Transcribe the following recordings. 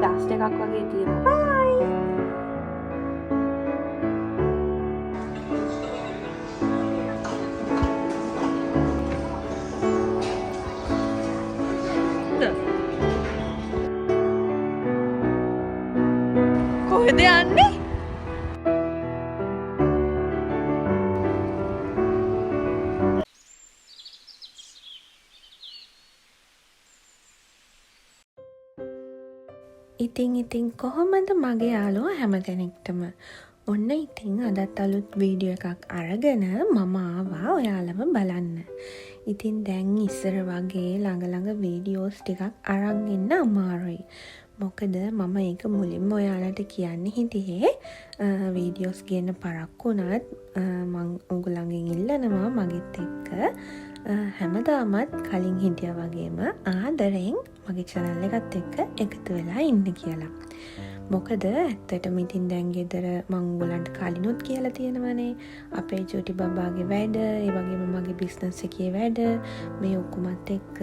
Dust එකක් වගේ තියෙනවා. කොහෙද යන්නේ? ඉතින් කොහොමද මගේ යාළුවෝ හැමදෙනෙක්ටම ඔන්න ඉතින් අදත් අලුත් වීඩියෝ එකක් අරගෙන මම ආවා ඔයාලම බලන්න. ඉතින් දැන් ඉස්සර වගේ ළඟ වීඩියෝස් ටිකක් අරන් ඉන්න අමාරුයි. මොකද මම ඒක මුලින්ම ඔයාලට කියන්න හිටියේ වීඩියෝස් ගන්න පරක්කු වුණත් මං උගලඟින් ඉල්ලනවා මගෙත් එක්ක හැමදාමත් කලින් හිටිය වගේම ආදරෙන් මගේ චැනල් එකත් එක්ක එකතු වෙලා ඉන්න කියලා. මොකද ඇත්තටම ඉතින් දැන් ගෙදර මං උගලන්ට කලිනුත් කියලා තියෙනවනේ අපේ චූටි බබාගේ වැඩ, ඒ වගේම මගේ බිස්නස් එකේ වැඩ මේ ඔක්කොමත් එක්ක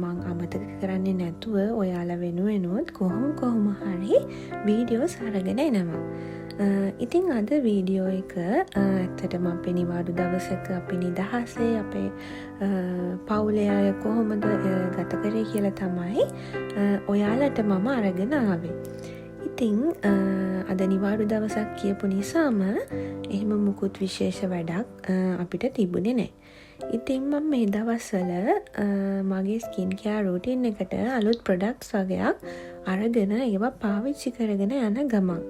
මං අමතක කරන්නේ නැතුව ඔයාලා වෙනුවෙනුත් කොහොම හරි වීඩියෝස් අරගෙන එනවා. ඉතින් අද වීඩියෝ එක ඇත්තටම අපේ නිවාඩු දවසක අපි නිදහසේ අපේ පවුලේ අය කොහොමද ගත කරේ කියලා තමයි ඔයාලට මම අරගෙන ආවේ. ඉතින් අද නිවාඩු දවසක් කියපු නිසාම එහෙම මුකුත් විශේෂ වැඩක් අපිට තිබුණේ නැහැ. ඉතින් මම මේ දවස්වල මගේ ස්කින් කෙයාර් රූටින් එකට අලුත් ප්‍රොඩක්ට්ස් වගේක් අරගෙන ඒවා පාවිච්චි කරගෙන යන ගමන්.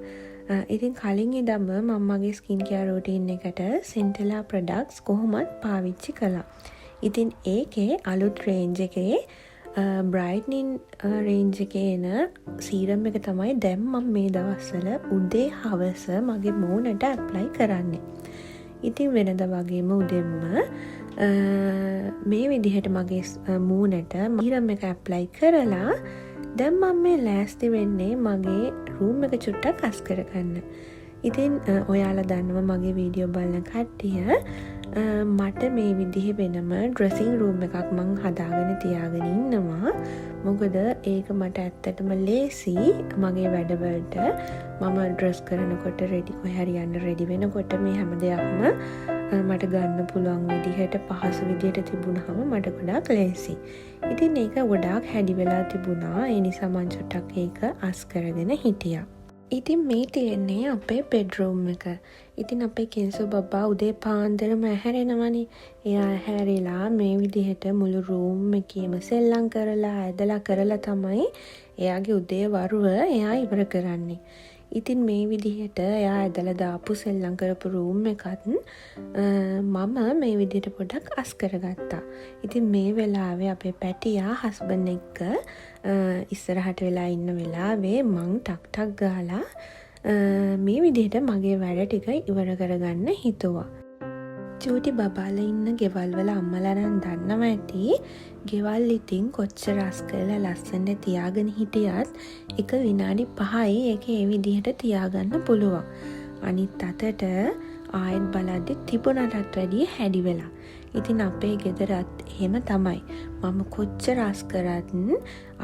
ඉතින් කලින් ඉඳන්ම මම මගේ ස්කින් කෙයාර් රූටින් එකට සෙන්ටෙලා ප්‍රොඩක්ට්ස් කොහොමත් පාවිච්චි කළා. ඉතින් ඒකේ අලුත් රේන්ජ් එකේ බ්‍රයිට්නින් රේන්ජ් එකේ එන සීරම් එක තමයි දැන් මම මේ දවස්වල උදේ හවස මගේ මූණට ඇප්ලයි කරන්නේ. ඉතින් වෙනද වගේම උදෙන්ම මේ විදිහට මගේ මූණට සීරම් එක ඇප්ලයි කරලා දැන් මම මේ ලෑස්ති වෙන්නේ මගේ රූම් එක චුට්ටක් අස් කරගන්න. ඉතින් ඔයාලා දන්නවා මගේ වීඩියෝ බලන කට්ටිය මට මේ විදිහ වෙනම ඩ්‍රෙසිං රූම් එකක් මං හදාගෙන තියාගෙන ඉන්නවා. මොකද ඒක මට ඇත්තටම ලේසි මගේ වැඩවලට මම ඩ්‍රෙස් කරනකොට කොහේ හරි යන්න රෙඩි වෙනකොට මේ හැම දෙයක්ම මට ගන්න පුළුවන් විදිහට පහසු විදිහට තිබුණාම මට ගොඩාක් ලේසි. ඉතින් ඒක ගොඩාක් හැඩි වෙලා තිබුණා. ඒ නිසා මං චුට්ටක් ඒක අස් කරගෙන හිටියා. ඉතින් මේ තියෙන්නේ අපේ බෙඩ්රූම් එක. ඉතින් අපේ කෙන්සෝ බබා උදේ පාන්දරම ඇහැරෙනවනේ. එයා ඇහැරිලා මේ විදිහට මුළු රූම් එකේම සෙල්ලම් කරලා ඇදලා කරලා තමයි එයාගේ උදේ වරුව එයා ඉවර කරන්නේ. ඉතින් මේ විදිහට එයා ඇදලා දාපු සෙල්ලම් කරපු රූම් එකත් මම මේ විදිහට පොඩක් අස් කරගත්තා. ඉතින් මේ වෙලාවේ අපේ පැටියා හස්බන්ඩ් එක්ක ඉස්සරහට වෙලා ඉන්න වෙලාවේ මං ටක් ගාලා මේ විදිහට මගේ වැඩ ටික ඉවර කරගන්න හිතුවා. චූටි බබාලා ඉන්න ගෙවල් වල අම්මලා නම් දන්නව ඇති ගෙවල් ඉතින් කොච්චර අස් කරලා ලස්සනට තියාගෙන හිටියත් එක විනාඩි 5යි ඒක ඒ විදිහට තියාගන්න පුළුවන්. අනිත් අතට ආයෙත් බලද්දි තිබුණටත් වැඩිය හැඩි වෙලා. ඉතින් අපේ ගෙදරත් එහෙම තමයි. මම කොච්චර අස් කරත්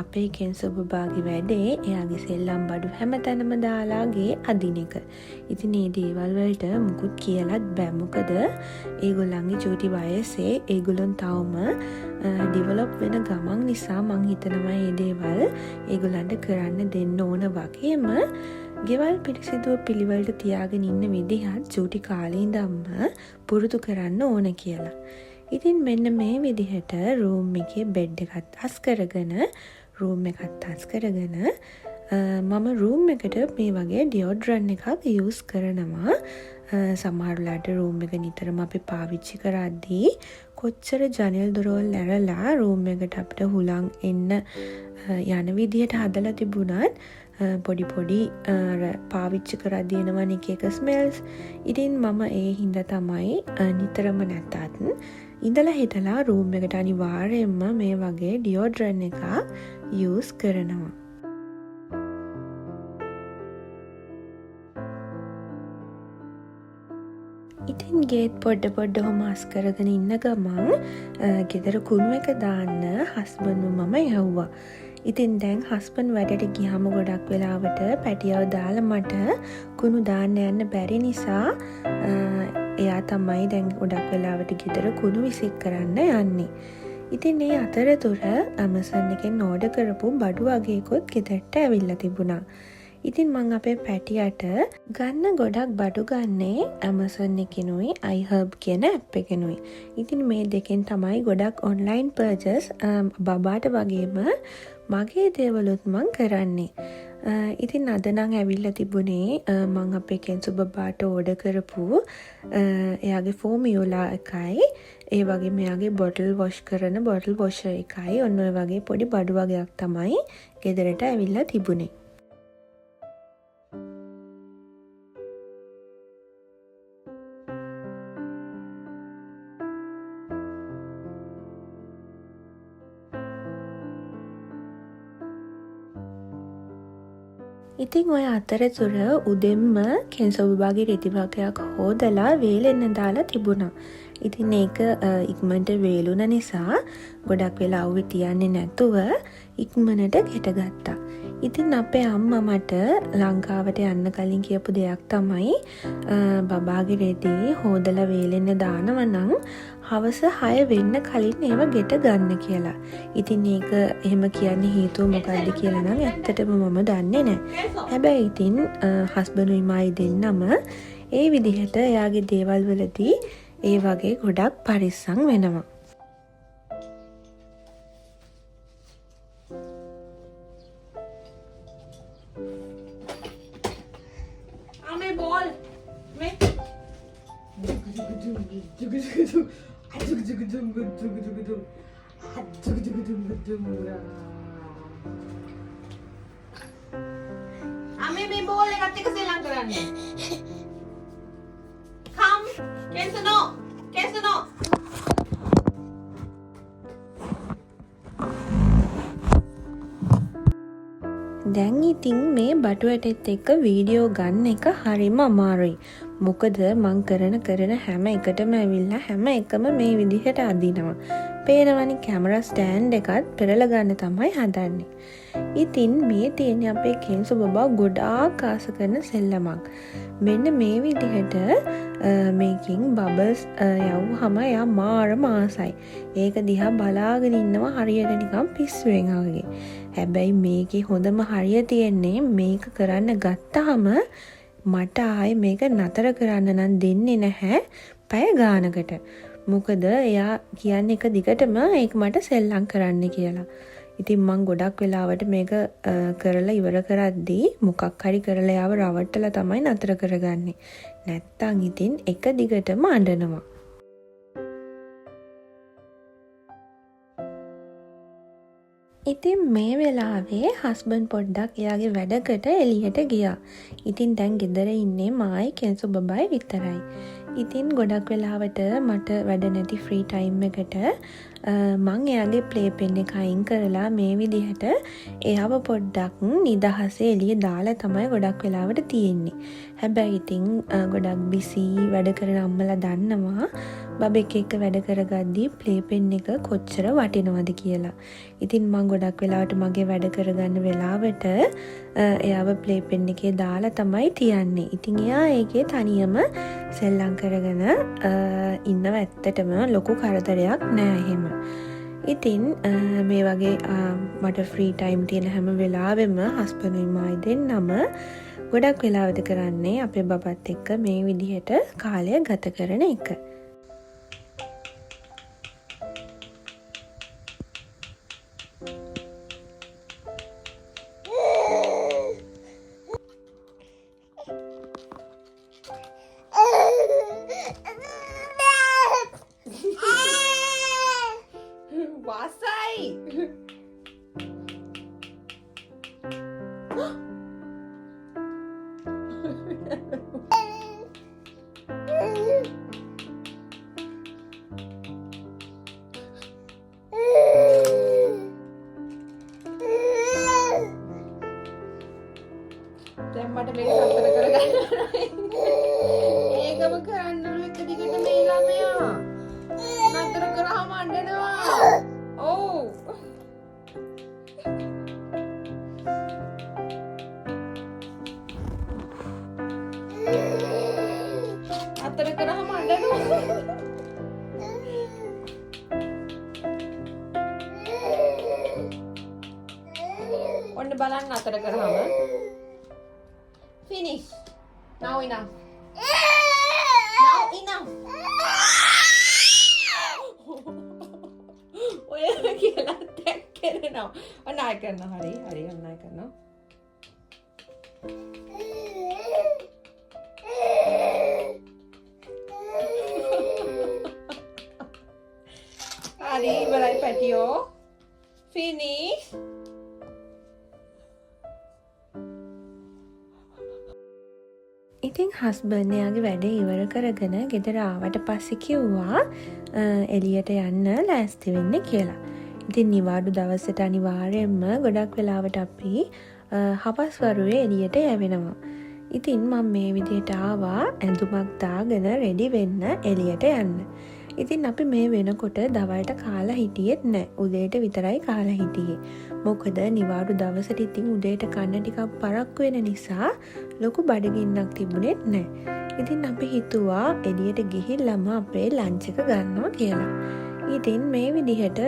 අපේ කෙන්සෝ බබාගේ වැඩේ එයාගේ සෙල්ලම් බඩු හැමතැනම දාලා ගේ අදින එක. ඉතින් මේ දේවල් වලට මුකුත් කියලාත් බෑ. මොකද ඒගොල්ලන්ගේ චූටි වයසේ ඒගොල්ලන් තවම ඩෙවලොප් වෙන ගමන් නිසා මං හිතනවා මේ දේවල් ඒගොල්ලන්ට කරන්න දෙන්න ඕන වගේම ගෙවල් පිරිසිදුව පිළිවෙලට තියාගෙන ඉන්න විදිහත් චූටි කාලේ ඉඳන්ම පුරුදු කරන්න ඕන කියලා. ඉතින් මෙන්න මේ විදිහට රූම් එකේ බෙඩ් එකත් අස් කරගෙන රූම් එකත් අස් කරගෙන මම රූම් එකට මේ වගේ ඩියෝඩ්‍රන්ට් එකක් යූස් කරනවා. සමහරලාට රූම් එක නිතරම අපි පාවිච්චි කරද්දී කොච්චර ජනෙල් දොරවල් ඇරලා රූම් එකට අපිට හුලං එන්න යන විදිහට හදලා තිබුණත් පොඩි පාවිච්චි කරද්දී එනවනේ එක ස්මෙල්ස්. ඉතින් මම ඒ හින්දා තමයි නිතරම නැතත් ඉඳලා හිටලා රූම් එකට අනිවාර්යයෙන්ම මේ වගේ ඩියෝඩ්‍රන්ට් එකක් යූස් කරනවා. ඉතින් ගේට් පොඩ්ඩ හොමාස් කරගෙන ඉන්න ගමන් ගෙදර කුණු එක දාන්න හස්බන්ඩ් මම යව්වා. ඉතින් දැන් හස්බන්ඩ් වැඩට ගියාම ගොඩක් වෙලාවට පැටියව දාලා මට කුණු දාන්න යන්න බැරි නිසා එයා තමයි දැන් ගොඩක් වෙලාවට ගෙදර කුණු විසික් කරන්න යන්නේ. ඉතින් මේ අතරතුර Amazon එකෙන් ඕඩර් කරපු බඩු වගේකුත් ගෙදරට ඇවිල්ලා තිබුණා. ඉතින් මං අපේ පැටියට ගන්න ගොඩක් බඩු ගන්නේ Amazon එකෙනුයි iHerb කියන ඇප් එකෙනුයි. ඉතින් මේ දෙකෙන් තමයි ගොඩක් ඔන්ලයින් පර්චස් බබාට වගේම මගේ දේවලුත් මං කරන්නේ. ඉතින් අද නම් ඇවිල්ලා තිබුණේ මං අපේ කෙන්සු බබාට ඕඩර් කරපු එයාගේ ෆෝමියුලා එකයි ඒ වගේ මෙයාගේ බොටල් වොෂ් කරන බොටල් වොෂර් එකයි ඔන්න ඔය වගේ පොඩි බඩු වගේක් තමයි ගෙදරට ඇවිල්ලා තිබුණේ. ඉතින් ඔය අතරතුර උදෙන්ම කෙන්සෝ බබාගේ රෙදි වගයක් හොදලා වේලෙන්න දාලා තිබුණා. ඉතින් ඒක ඉක්මනට වේලුණ නිසා ගොඩක් වෙලා අවුවේ තියන්නේ නැතුව ඉක්මනට ගෙටගත්තා. ඉතින් අපේ අම්මා මට ලංකාවට යන්න කලින් කියපු දෙයක් තමයි බබාගේ රෙදි හොදලා වේලෙන්න දානවා නම් හවස 6 වෙන්න කලින් ඒව ගෙට ගන්න කියලා. ඉතින් ඒක එහෙම කියන්නේ හේතුව මොකක්ද කියලා නම් ඇත්තටම මම දන්නේ නැහැ. හැබැයි ඉතින් හස්බන්ඩ්ුයි මායි දෙන්නම ඒ විදිහට එයාගේ දේවල් වලදී ඒ වගේ ගොඩක් පරිස්සම් වෙනවා. Ame ball. Me. Ame me ball එකත් එක්ක ශ්‍රී ලංකාව කරන්නේ. Come. Kenzo no. දැන් ඉතින් මේ බටුවැටෙත් එක්ක වීඩියෝ ගන්න එක හරිම අමාරුයි. මොකද මං කරන හැම එකටම ඇවිල්ලා හැම එකම මේ විදිහට අදිනවා. පේනවනේ කැමරා ස්ටෑන්ඩ් එකත් පෙරලා ගන්න තමයි හදන්නේ. ඉතින් මේ තියෙන්නේ අපේ කෙන්සු බබා ගොඩාක් ආස කරන සෙල්ලමක්. මෙන්න මේ විදිහට මේකින් බබල්ස් යවුවම එයා මාරම ආසයි. ඒක දිහා බලාගෙන ඉන්නවා හරියට නිකන් පිස්සුවෙන් වගේ. හැබැයි මේකේ හොඳම හරිය තියෙන්නේ මේක කරන්න ගත්තාම මට ආයේ මේක නතර කරන්න නම් දෙන්නේ නැහැ පැය ගානකට. මොකද එයා කියන්නේ එක දිගටම ඒක මට සෙල්ලම් කරන්න කියලා. ඉතින් මං ගොඩක් වෙලාවට මේක කරලා ඉවර කරද්දී මොකක් හරි කරලා යාව රවට්ටලා තමයි නතර කරගන්නේ. නැත්තම් ඉතින් එක දිගටම අඬනවා. ඉතින් මේ වෙලාවේ හස්බන්ඩ් පොඩ්ඩක් එයාගේ වැඩකට එළියට ගියා. ඉතින් දැන් ගෙදර ඉන්නේ මායි කෙන්සු බබායි විතරයි. ඉතින් ගොඩක් වෙලාවට මට වැඩ නැති ෆ්‍රී ටයිම් එකට මං එයාගේ ප්ලේ පෙන් එක අයින් කරලා මේ විදිහට එයාව පොඩ්ඩක් නිදහසේ එළිය දාලා තමයි ගොඩක් වෙලාවට තියෙන්නේ. හැබැයි ඉතින් ගොඩක් බිසි වැඩ කරන අම්මලා දන්නවා බබෙක් එක්ක වැඩ කරගද්දී ප්ලේ පෙන් එක කොච්චර වටිනවද කියලා. ඉතින් මං ගොඩක් වෙලාවට මගේ වැඩ කරගන්න වෙලාවට එයාව ප්ලේ පෙන් එකේ දාලා තමයි තියන්නේ. ඉතින් එයා ඒකේ තනියම සෙල්ලම් කරගෙන ඉන්නව. ඇත්තටම ලොකු කරදරයක් නෑ එහෙම. ඉතින් මේ වගේ මට ෆ්‍රී ටයිම් තියෙන හැම වෙලාවෙම හස්බන්ඩ්ුයි මායි දෙන්නම ගොඩක් වෙලාවට කරන්නේ අපේ බබත් එක්ක මේ විදිහට කාලය ගත කරන එක. Wasai. දැන් මට මේක නතර කරගන්න. ඒකම කරන්නලු එක දිගට මේ ළමයා. නතර කරාම අඬනවා. ඔව්. බලන්න අතර කරාම. Finish. Now enough. Now enough. ඔය කියලා ටැක් කරනවා. අන්න ආය කරනවා. හරි අන්න ආය කරනවා. හරි ඉවරයි පැටියෝ. Finish. ඉතින් හස්බන්ඩ් එයාගේ වැඩේ ඉවර කරගෙන ගෙදර ආවට පස්සේ කිව්වා එළියට යන්න ලෑස්ති වෙන්න කියලා. ඉතින් නිවාඩු දවසට අනිවාර්යයෙන්ම ගොඩක් වෙලාවට අපි හවස් වරුවේ එළියට යවෙනවා. ඉතින් මම මේ විදිහට ආවා ඇඳුමක් දාගෙන රෙඩි වෙන්න එළියට යන්න. ඉතින් අපි මේ වෙනකොට දවල්ට කාලා හිටියෙත් නැහැ. උදේට විතරයි කාලා හිටියේ. මොකද නිවාඩු දවසට ඉතින් උදේට කන්න ටිකක් පරක්කු වෙන නිසා ලොකු බඩගින්නක් තිබුණෙත් නැහැ. ඉතින් අපි හිතුවා එළියට ගිහිල්ලාම අපේ ලන්ච් එක ගන්නවා කියලා. ඉතින් මේ විදිහට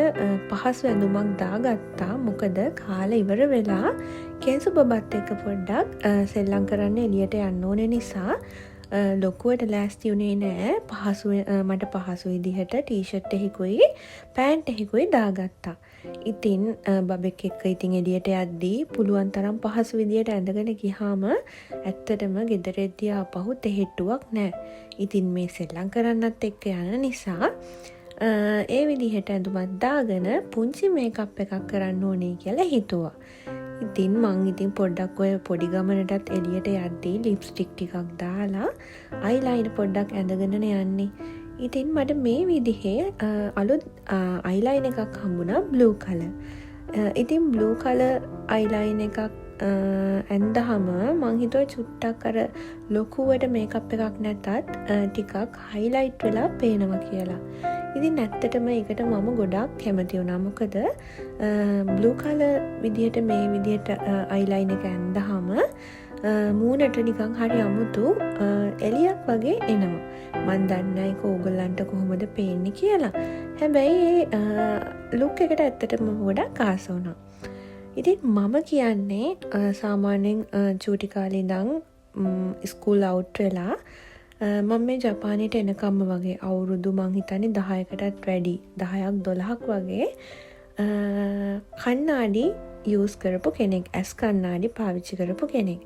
පහසු ඇඳුමක් දාගත්තා. මොකද කාලා ඉවර වෙලා කේන්සු බබත් එක්ක පොඩ්ඩක් සෙල්ලම් කරන්න එළියට යන්න ඕනේ නිසා ලොකුවට ලෑස්ති වුණේ නෑ. මට පහසු විදිහට ටී-ෂර්ට් එකකුයි පෑන්ට් එකකුයි දාගත්තා. ඉතින් බබෙක් එක්ක ඉතින් එළියට යද්දී පුළුවන් තරම් පහසු විදිහට ඇඳගෙන ගියාම ඇත්තටම ගෙදරදී ආපහු තෙහෙට්ටුවක් නෑ. ඉතින් මේ සෙල්ලම් කරන්නත් එක්ක යන නිසා ඒ විදිහට ඇඳුමක් දාගෙන පුංචි මේකප් එකක් කරන්න ඕනේ කියලා හිතුවා. ඉතින් මං පොඩ්ඩක් ඔය පොඩි ගමනටත් එළියට යද්දී ලිප්ස්ටික් ටිකක් දාලා අයිලයිනර් පොඩ්ඩක් ඇඳගෙන යන්නේ. ඉතින් මට මේ විදිහේ අලුත් අයිලයිනර් එකක් හම්බුණා බ්ලූ කලර්. ඉතින් බ්ලූ කලර් අයිලයිනර් එකක් ඇඳහම මං හිතුවා චුට්ටක් අර ලොකුවට මේකප් එකක් නැතත් ටිකක් හයිලයිට් වෙලා පේනවා කියලා. ඉතින් ඇත්තටම ඒකට මම ගොඩක් කැමති වුණා. මොකද බ්ලූ කලර් විදිහට මේ විදිහට අයිලයිනර් එක ඇඳහම මූණට නිකන් හරි අමුතු එළියක් වගේ එනවා. මන් දන්නේ ඒක ඕගොල්ලන්ට කොහොමද පේන්නේ කියලා. හැබැයි ලුක් එකට ඇත්තටම ගොඩක් ආස වුණා. ඉතින් මම කියන්නේ සාමාන්‍යයෙන් චූටි කාලේ ඉඳන් ස්කූල් අවුට් වෙලා මම මේ ජපානයට එනකම්ම වගේ අවුරුදු මං හිතන්නේ 10කටත් වැඩි 10ක් 12ක් වගේ කණ්ණාඩි යූස් කරපු කෙනෙක්. ඇස් කණ්ණාඩි පාවිච්චි කරපු කෙනෙක්.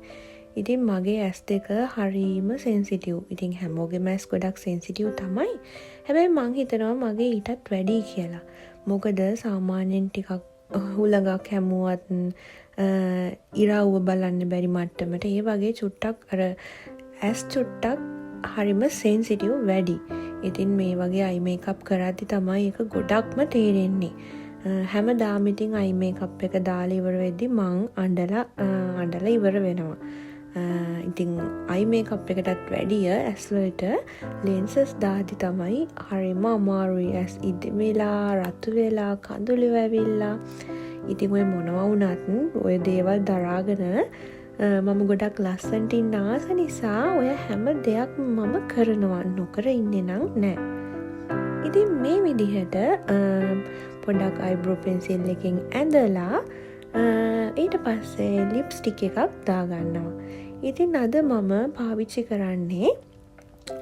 ඉතින් මගේ ඇස් දෙක හරීම සෙන්සිටිව්. ඉතින් හැමෝගෙම ඇස් ගොඩක් සෙන්සිටිව් තමයි. හැබැයි මං හිතනවා මගේ ඊටත් වැඩි කියලා. මොකද සාමාන්‍යයෙන් ටිකක් හුලඟක් හැමුවත් ඉරව්ව බලන්න බැරි මට්ටමට ඒ වගේ චුට්ටක් අර ඇස් චුට්ටක් හරිම සෙන්සිටිව් වැඩි. ඉතින් මේ වගේ අයි මේකප් කරද්දි තමයි ඒක ගොඩක්ම තේරෙන්නේ. හැමදාම ඉතින් අයි මේකප් එක දාලා ඉවර වෙද්දි මං අඬලා ඉවර වෙනවා. ඉතින් අයි මේකප් එකටත් වැඩිය ඇස් වලට ලෙන්සස් දාද්දි තමයි හරිම අමාරුයි. ඇස් ඉදිමිලා රතු වෙලා කඳුළු වැවිලා. ඉතින් ඔය මොනවා වුණත් ඔය දේවල් දරාගෙන මම ගොඩක් ලස්සනට ඉන්න ආස නිසා ඔය හැම දෙයක්ම මම කරනවා. නොකර ඉන්නේ නම් නෑ. ඉතින් මේ විදිහට පොඩ්ඩක් අයිබ්‍රෝ පෙන්සිල් එකෙන් ඇඳලා ඊට පස්සේ ලිප්ස්ටික් එකක් දාගන්නවා. ඉතින් අද මම පාවිච්චි කරන්නේ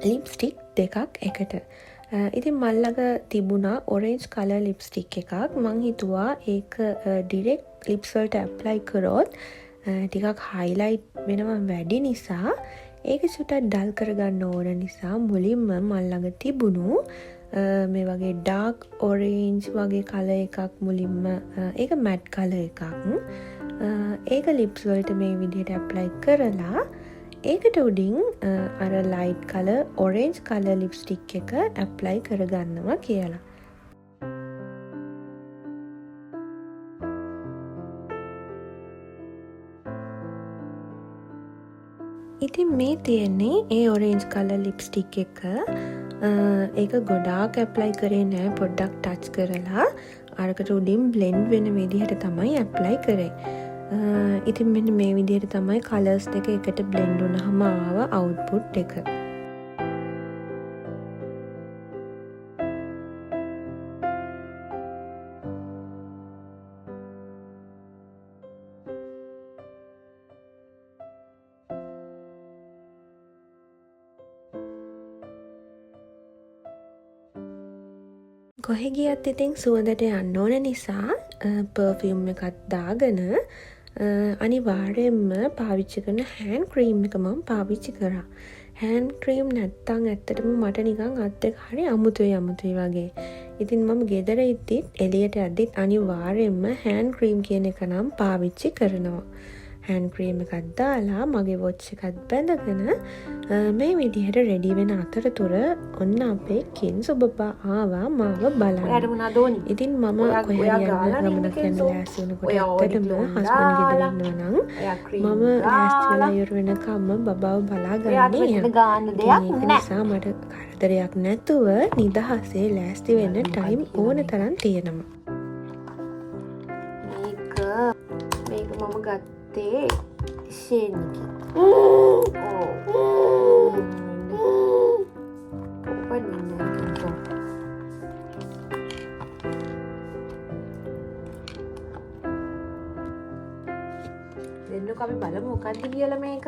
ලිප්ස්ටික් දෙකක් එකට. ඉතින් මල්ලක තිබුණා ඔරෙන්ජ් කලර් ලිප්ස්ටික් එකක්. මං හිතුවා ඒක ඩිරෙක්ට් ලිප්ස් වලට ඇප්ලයි කරොත් ටිකක් හයිලයිට් වෙනවා වැඩි නිසා ඒක චුට්ටක් ඩල් කරගන්න ඕන නිසා මුලින්ම මල්ලඟ තිබුණු මේ වගේ ඩාර්ක් ඔරේන්ජ් වගේ කලර් එකක් මුලින්ම ඒක මැට් කලර් එකක් ඒක ලිප්ස් වලට මේ විදිහට ඇප්ලයි කරලා ඒකට උඩින් අර light colour orange colour lipstick එක ඇප්ලයි කරගන්නවා කියලා. ඉතින් මේ තියෙන්නේ ඒ ඔරේන්ජ් කලර් ලිප්ස්ටික් එක. ඒක ගොඩාක් ඇප්ලයි කරේ නෑ, පොඩ්ඩක් ටච් කරලා අරකට උඩින් බ්ලෙන්ඩ් වෙන විදිහට තමයි ඇප්ලයි කරේ. ඉතින් මෙන්න මේ විදිහට තමයි කලර්ස් දෙක එකට බ්ලෙන්ඩ් වුණාම ආව අවුට්පුට් එක. කොහෙ ගියත් ඉතින් සුවඳට යන්න ඕන නිසා පර්ෆියුම් එකක් දාගෙන අනිවාර්යෙන්ම පාවිච්චි කරන හෑන් ක්‍රීම් එක මම පාවිච්චි කරා. හෑන් ක්‍රීම් නැත්තං ඇත්තටම මට නිකන් අත් දෙක හරි අමුතුයි වගේ. ඉතින් මම ගෙදර ඉද්දිත් එළියට යද්දිත් අනිවාර්යෙන්ම හෑන් ක්‍රීම් කියන එක නම් පාවිච්චි කරනවා. හෑන් ක්‍රීම් එකක් දාලා මගේ වොච් එකත් බැඳගෙන මේ විදිහට රෙඩි වෙන අතරතුර ඔන්න අපේ කින්සු බබා ආවා මාව බලන්න. ඉතින් මම කොහේ යන්න ගමනක් යන්න ලෑස්ති වෙනකොට ඇත්තටම හස්බන්ඩ් ගෙදර ඉන්නවා නම් මම ලෑස්ති වෙලා ඉවර වෙනකම්ම බබාව බලාගන්න යනවා. ඒක නිසා මට කරදරයක් නැතුව නිදහසේ ලෑස්ති වෙන්න ටයිම් ඕන තරම් තියෙනවා. මේක මම ගත්තේ ෂේන්කි. දෙන්නක අපි බලමු මොකක්ද කියලා මේක.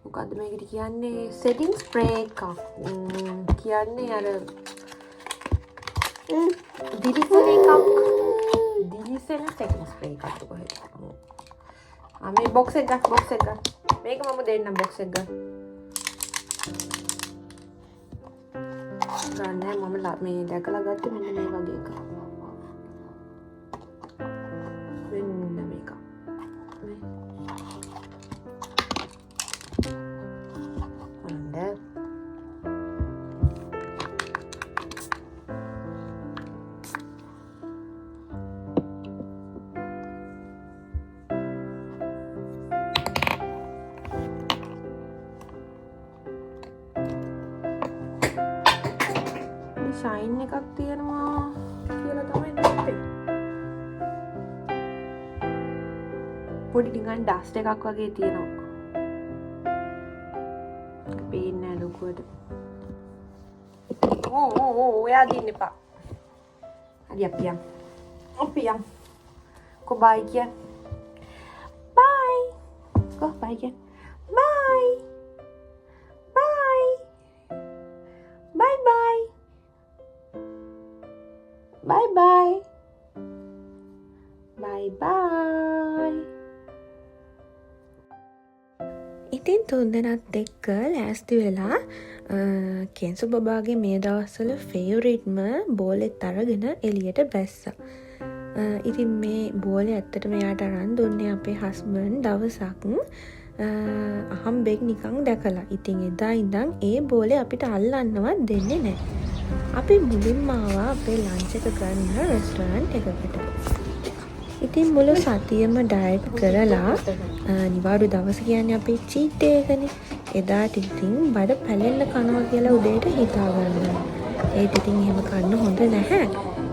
මොකක්ද මේකට කියන්නේ? සෙටිං ස්ප්‍රේ එකක්. කියන්නේ අර දිලිසෙන සෙටිං ස්ප්‍රේ එකක් කොහෙද? මේ බොක්ස් එක ගන්න. මේක මම දෙන්නම් බොක්ස් එක ගන්න. මම මේ දැකලා ගත්තේ මෙන්න මේ වගේ එකක්. මෙන්න මේක. ෂයින් එකක් තියෙනවා කියලා තමයි දැක්කේ. පොඩි ටිකක් ඩස්ට් එකක් වගේ තියෙනවා. පේන්නේ නැහැ ලොකුවට. ඔයා දින්න එපා. හරි අපි යමු. කො බයි කිය. බයි. කො බයි කිය. බයි. Bye. ඉතින් තුන්දෙනත් එක්ක ලෑස්ති වෙලා කෙන්සු බබාගේ මේ දවස්වල ෆේවරිට්ම බෝලෙත් අරගෙන එළියට බැස්සා. ඉතින් මේ බෝලේ ඇත්තටම එයාට අරන් දුන්නේ අපේ හස්බන්ඩ් දවසක් අහම්බෙක් නිකන් දැකලා. ඉතින් එදා ඉඳන් ඒ බෝලේ අපිට අල්ලන්නවත් දෙන්නේ නැහැ. අපි මුලින්ම ආවා අපේ ලන්ච් එක ගන්න රෙස්ටොරන්ට් එකකට. ඉතින් මුළු සතියම ඩයට් කරලා නිවාඩු දවස කියන්නේ අපේ චීට් ඩේ එකනේ. එදාට ඉතින් බඩ පැලෙන්න කනවා කියලා උදේට හිතා ගන්නවා. ඒත් ඉතින් එහෙම කන්න හොඳ නැහැ.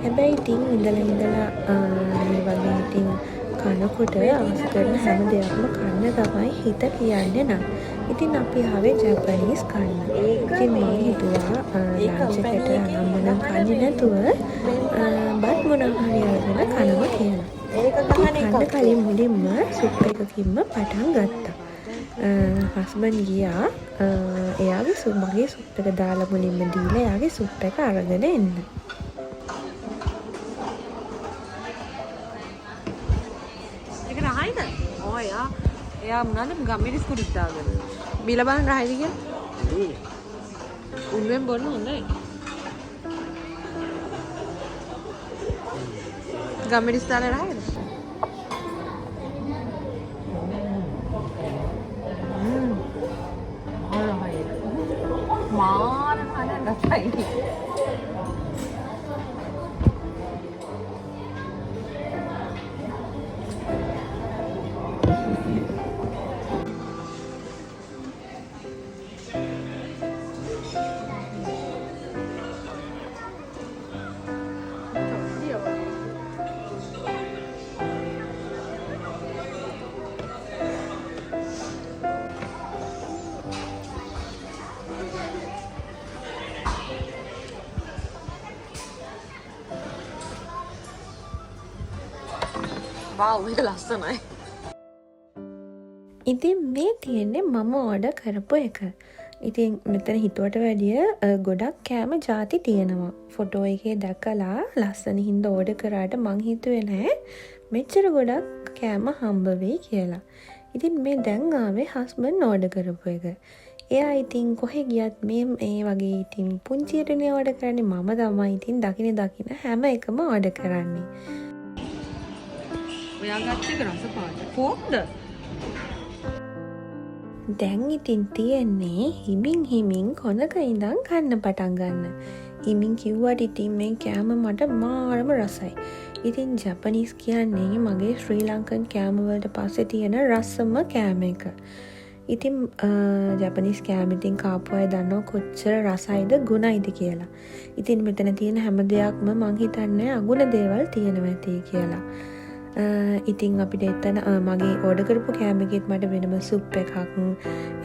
හැබැයි ඉතින් ඉඳලා මේ වගේ ඉතින් කනකොට අවශ්‍ය කරන හැම දෙයක්ම කන්න තමයි හිත කියන්නේ නම්. ඉතින් අපි ආවේ ජපනීස් කන්න. ඉතින් මේ හිතුවා ලන්ච් එකට අනම්මනම් කන්නේ නැතුව බත් මොනවා හරි අරගෙන කනවා කියලා. කන්න කලින් මුලින්ම සුප් එකකින්ම පටන් ගත්තා. හස්බන්ඩ් ගියා එයාගේ මගේ සුප් එක දාලා මුලින්ම දීලා එයාගේ සුප් එක අරගෙන එන්න. ඒක රහයිද? ඔය එයා මොනවාද ගම්මිරිස් කුඩිත් දාගෙන. බීලා බලන්න රහයිද කියලා? උන්වෙන් බොන්න හොඳයි. ගම්මිරිස් දාලා රහයිද? මාන හදන්න රසයි. Wow, මේක ලස්සනයි. ඉතින් මේ තියෙන්නේ මම ඕඩර් කරපු එක. ඉතින් මෙතන හිතුවට වැඩිය ගොඩක් කෑම ජාති තියෙනවා. ෆොටෝ එකේ දැකලා ලස්සන හින්දා ඕඩර් කරාට මං හිතුවේ නෑ මෙච්චර ගොඩක් කෑම හම්බ වෙයි කියලා. ඉතින් මේ දැන් ආවේ හස්බන්ඩ් ඕඩර් කරපු එක. එයා ඉතින් කොහෙ ගියත් මේ වගේ ඉතින් පුංචියටනේ ඕඩර් කරන්නේ. මම තමයි ඉතින් දකින හැම එකම ඕඩර් කරන්නේ. ඔයා ගත්තේ රස පාට. ෆෝක්ද? දැන් ඉතින් තියෙන්නේ හිමින් කොනක ඉඳන් කන්න පටන් ගන්න. හිමින් කිව්වට ඉතින් මේ කෑම මට මාරම රසයි. ඉතින් ජපනීස් කියන්නේ මගේ ශ්‍රී ලංකන් කෑම වලට පස්සේ තියෙන රසම කෑම එක. ඉතින් ජපනීස් කෑම ඉතින් කාපු අය දන්නව කොච්චර රසයිද ගුණයිද කියලා. ඉතින් මෙතන තියෙන හැම දෙයක්ම මං හිතන්නේ අගුණ දේවල් තියෙනවා ඇති කියලා. ඉතින් අපිට එතන මගේ ඕඩර් කරපු කෑම එකෙත් මට වෙනම සුප් එකක්,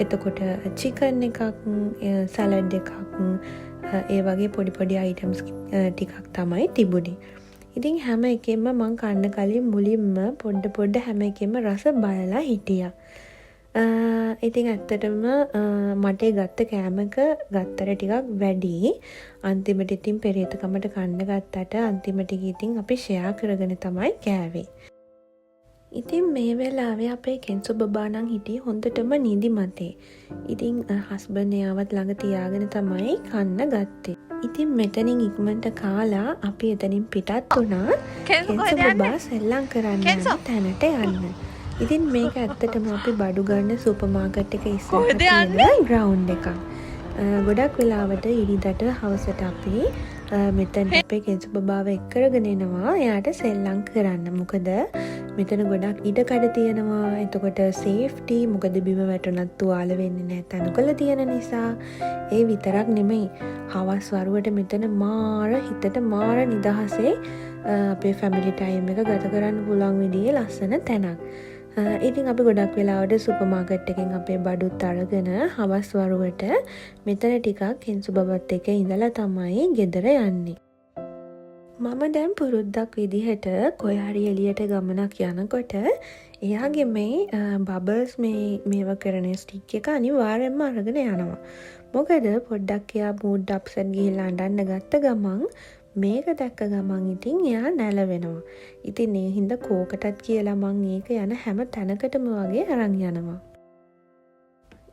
එතකොට චිකන් එකක්, සලාඩ් එකක්, ඒ වගේ පොඩි අයිටම්ස් ටිකක් තමයි තිබුණේ. ඉතින් හැම එකෙම මං කන්න කලින් මුලින්ම පොඩ හැම එකෙම රස බලලා හිටියා. ඉතින් ඇත්තටම මට ගත්ත කෑමක ගත්තර ටිකක් වැඩි. අන්තිමට ඉතින් පෙරේතකමට කන්න ගත්තට අන්තිමට ඉතින් අපි ෂෙයා කරගෙන තමයි කෑවේ. ඉතින් මේ වෙලාවේ අපේ කෙන්සු බබා නම් හිටියේ හොඳටම නිදිමතේ. ඉතින් හස්බන්ඩ් එයාවත් ළඟ තියාගෙන තමයි කන්න ගත්තේ. ඉතින් මෙතනින් ඉක්මනට කාලා අපි එතනින් පිටත් වුණා. කෙන්සු බබා සෙල්ලම් කරන්න තැනට යන්න. ඉතින් මේක ඇත්තටම අපි බඩු ගන්න සුපර් මාකට් එක ඉස්සරහ තියෙන ග්‍රවුන්ඩ් එකක්. ගොඩක් වෙලාවට ඉරිදට හවසට අපි මෙතන අපේ කෙන්සු බබාව එක් කරගෙන එනවා එයාට සෙල්ලම් කරන්න. මොකද මෙතන ගොඩක් ඉඩකඩ තියෙනවා. එතකොට සේෆ්ටි, මොකද බිම වැටුණත් තුවාල වෙන්නේ නැහැ තනුකල තියෙන නිසා. ඒ විතරක් නෙමෙයි, හවස් වරුවට මෙතන හිතට මාර නිදහසේ අපේ ෆැමිලි ටයිම් එක ගත කරන්න පුළුවන් විදිහේ ලස්සන තැනක්. ඉතින් අපි ගොඩක් වෙලාවට සුපර් මාකට් එකෙන් අපේ බඩුත් අරගෙන හවස් වරුවට මෙතන ටිකක් කෙන්සු බබත් එක්ක ඉඳලා තමයි ගෙදර යන්නේ. මම දැන් පුරුද්දක් විදිහට කොයි හරි එළියට ගමනක් යනකොට එයාගේ මේ බබල්ස් මේව කරන ස්ටික් එක අනිවාර්යෙන්ම අරගෙන යනවා. මොකද පොඩ්ඩක් එයා මූඩ් අප්සෙට් ගිහිල්ලා අඬන්න ගත්ත ගමන් මේක දැක්ක ගමන් ඉතින් එයා නැලවෙනවා. ඉතින් ඒ හින්දා කෝකටත් කියලා මං ඒක යන හැම තැනකටම වගේ අරන් යනවා.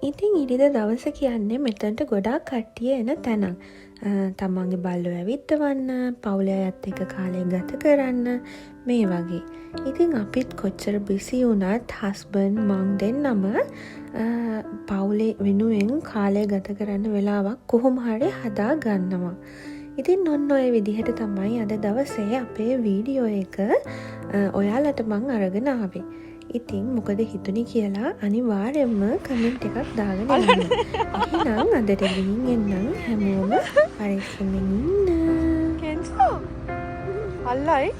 ඉතින් ඉරිද දවස කියන්නේ මෙතනට ගොඩාක් කට්ටිය එන තැනක්. තමන්ගේ බල්ලෝ ඇවිත්වන්න, පවුලේ අයත් එක්ක කාලය ගත කරන්න, මේ වගේ. ඉතින් අපිත් කොච්චර බිසි වුණත් හස්බන්ඩ් මං දෙන්නම පවුලේ වෙනුවෙන් කාලය ගත කරන්න වෙලාවක් කොහොම හරි හදා ගන්නවා. ඉතින් ඔන්න ඔය විදිහට තමයි අද දවසේ අපේ වීඩියෝ එක ඔයාලට මං අරගෙන ආවේ. ඉතින් මොකද හිතුනේ කියලා අනිවාර්යයෙන්ම කමෙන්ට් එකක් දාගෙන ඉන්න. එහෙනම් අදට ගිහින් එන්නම් හැමෝම පරිස්සමෙන් ඉන්න. කෙන්සෝ අල්ලයි.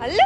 අල්ලෝ